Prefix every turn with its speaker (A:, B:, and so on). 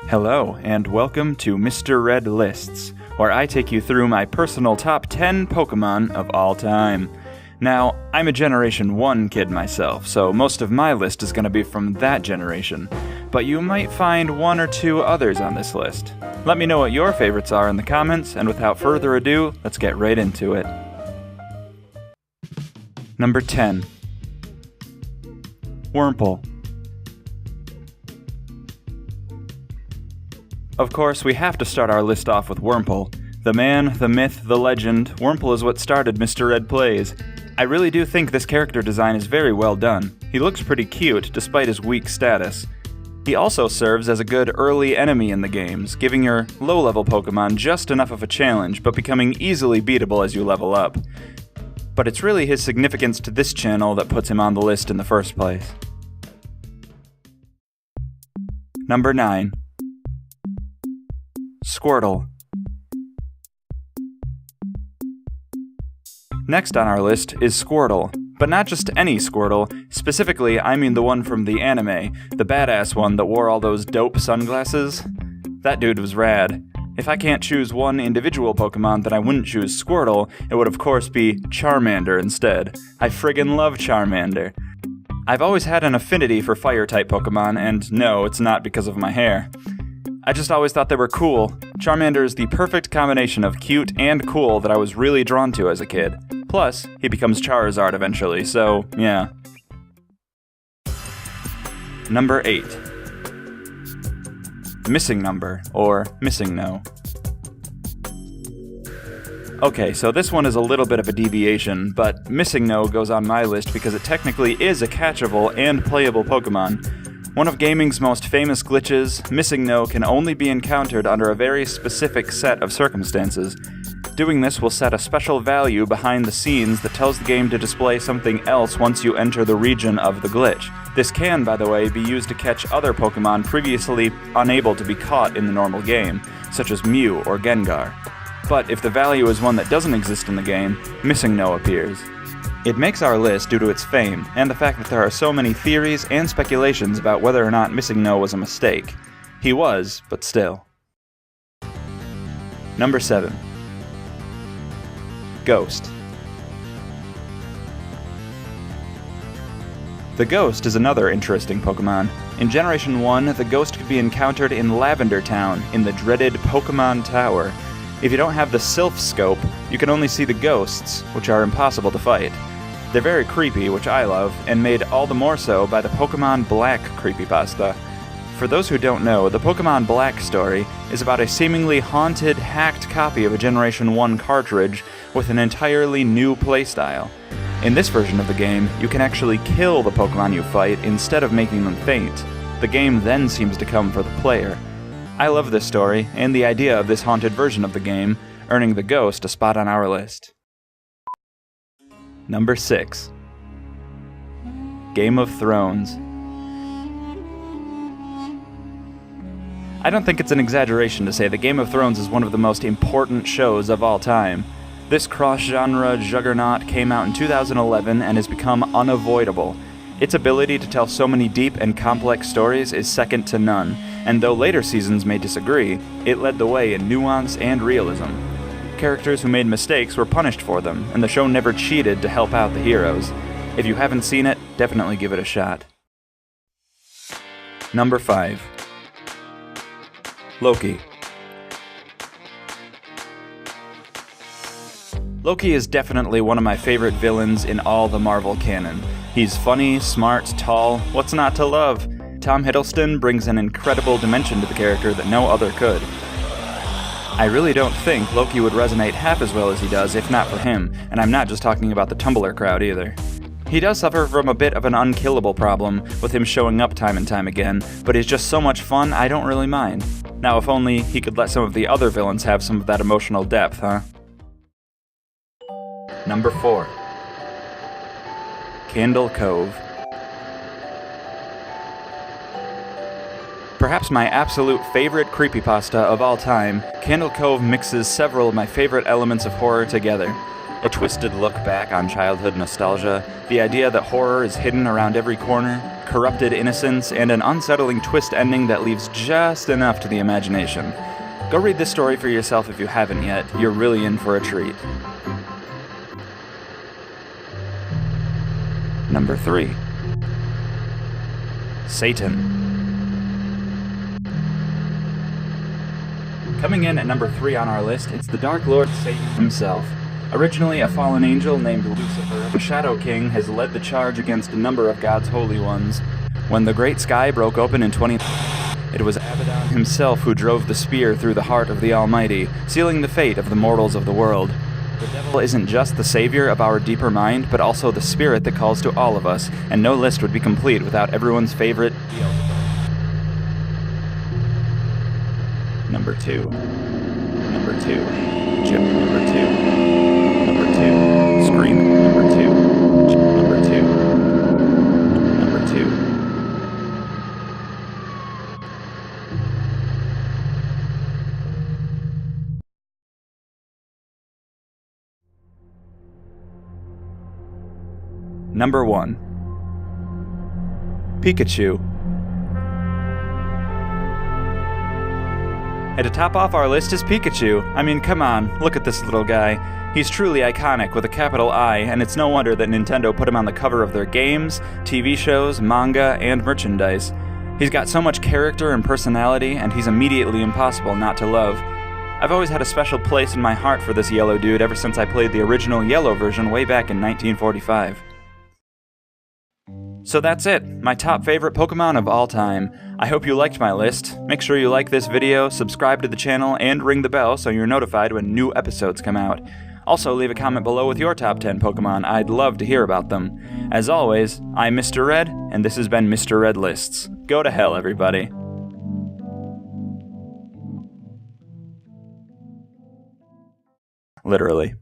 A: Hello, and welcome to Mr. Red Lists, where I take you through my personal top 10 Pokémon of all time. Now, I'm a Generation 1 kid myself, so most of my list is going to be from that generation, but you might find one or two others on this list. Let me know what your favorites are in the comments, and without further ado, let's get right into it. Number 10. Wurmple. Of course, we have to start our list off with Wurmple. The man, the myth, the legend, Wurmple is what started Mr. Red Plays. I really do think this character design is very well done. He looks pretty cute, despite his weak status. He also serves as a good early enemy in the games, giving your low-level Pokemon just enough of a challenge, but becoming easily beatable as you level up. But it's really his significance to this channel that puts him on the list in the first place. Number 9. Squirtle. Next on our list is Squirtle, but not just any Squirtle. Specifically, I mean the one from the anime, the badass one that wore all those dope sunglasses. That dude was rad. If I can't choose one individual Pokemon, then I wouldn't choose Squirtle. It would of course be Charmander instead. I friggin' love Charmander. I've always had an affinity for fire-type Pokemon, and no, it's not because of my hair. I just always thought they were cool. Charmander is the perfect combination of cute and cool that I was really drawn to as a kid. Plus, he becomes Charizard eventually, so yeah. Number 8. Missing Number, or Missing No. Okay, so this one is a little bit of a deviation, but Missing No goes on my list because it technically is a catchable and playable Pokemon. One of gaming's most famous glitches, Missing No can only be encountered under a very specific set of circumstances. Doing this will set a special value behind the scenes that tells the game to display something else once you enter the region of the glitch. This can, by the way, be used to catch other Pokemon previously unable to be caught in the normal game, such as Mew or Gengar. But if the value is one that doesn't exist in the game, Missing No appears. It makes our list due to its fame, and the fact that there are so many theories and speculations about whether or not Missing No was a mistake. He was, but still. Number 7. Ghost. The Ghost is another interesting Pokemon. In Generation 1, the Ghost could be encountered in Lavender Town, in the dreaded Pokemon Tower. If you don't have the Sylph Scope, you can only see the ghosts, which are impossible to fight. They're very creepy, which I love, and made all the more so by the Pokemon Black creepypasta. For those who don't know, the Pokemon Black story is about a seemingly haunted, hacked copy of a Generation 1 cartridge with an entirely new playstyle. In this version of the game, you can actually kill the Pokemon you fight instead of making them faint. The game then seems to come for the player. I love this story, and the idea of this haunted version of the game, earning the Ghost a spot on our list. Number 6. Game of Thrones. I don't think it's an exaggeration to say that Game of Thrones is one of the most important shows of all time. This cross-genre juggernaut came out in 2011 and has become unavoidable. Its ability to tell so many deep and complex stories is second to none, and though later seasons may disagree, it led the way in nuance and realism. Characters who made mistakes were punished for them, and the show never cheated to help out the heroes. If you haven't seen it, definitely give it a shot. Number 5. Loki. Loki is definitely one of my favorite villains in all the Marvel canon. He's funny, smart, tall, what's not to love? Tom Hiddleston brings an incredible dimension to the character that no other could. I really don't think Loki would resonate half as well as he does if not for him, and I'm not just talking about the Tumblr crowd either. He does suffer from a bit of an unkillable problem, with him showing up time and time again, but he's just so much fun I don't really mind. Now if only he could let some of the other villains have some of that emotional depth, huh? Number 4. Kindle Cove. Perhaps my absolute favorite creepypasta of all time, Kindle Cove mixes several of my favorite elements of horror together. A twisted look back on childhood nostalgia, the idea that horror is hidden around every corner, corrupted innocence, and an unsettling twist ending that leaves just enough to the imagination. Go read this story for yourself if you haven't yet. You're really in for a treat. Number 3. Satan. Coming in at number 3 on our list, it's the Dark Lord Satan himself. Originally a fallen angel named Lucifer, the Shadow King has led the charge against a number of God's holy ones. When the great sky broke open in 20... it was Abaddon himself who drove the spear through the heart of the Almighty, sealing the fate of the mortals of the world. The devil isn't just the savior of our deeper mind, but also the spirit that calls to all of us, and no list would be complete without everyone's favorite Number 2. Number 2. Chip number 2. Number 2. Scream number 2. Number 2. Number 2. Number 1. Pikachu. And to top off our list is Pikachu. I mean, come on, look at this little guy. He's truly iconic with a capital I, and it's no wonder that Nintendo put him on the cover of their games, TV shows, manga, and merchandise. He's got so much character and personality, and he's immediately impossible not to love. I've always had a special place in my heart for this yellow dude ever since I played the original yellow version way back in 1945. So that's it, my top favorite Pokemon of all time. I hope you liked my list. Make sure you like this video, subscribe to the channel, and ring the bell so you're notified when new episodes come out. Also, leave a comment below with your top 10 Pokemon. I'd love to hear about them. As always, I'm Mr. Red, and this has been Mr. Red Lists. Go to hell, everybody. Literally.